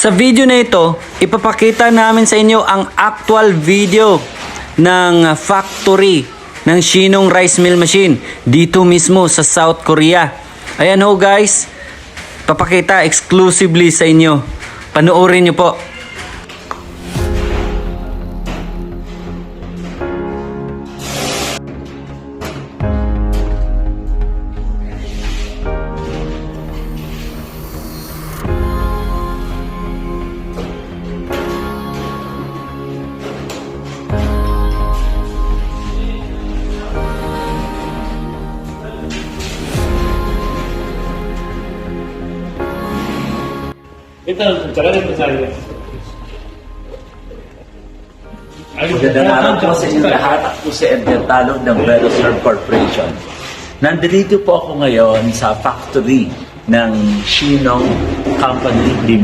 Sa video na ito, ipapakita namin sa inyo ang actual video ng factory ng Shinong Rice Mill Machine dito mismo sa South Korea. Ayan ho guys, papakita exclusively sa inyo. Panoorin nyo po. 일단 잘하는 자리에. Magandang araw po sa inyo lahat. Ako si Edgar Talog ng Veloserve Corporation. Nandito po ako ngayon sa factory ng Shinong Company Limited.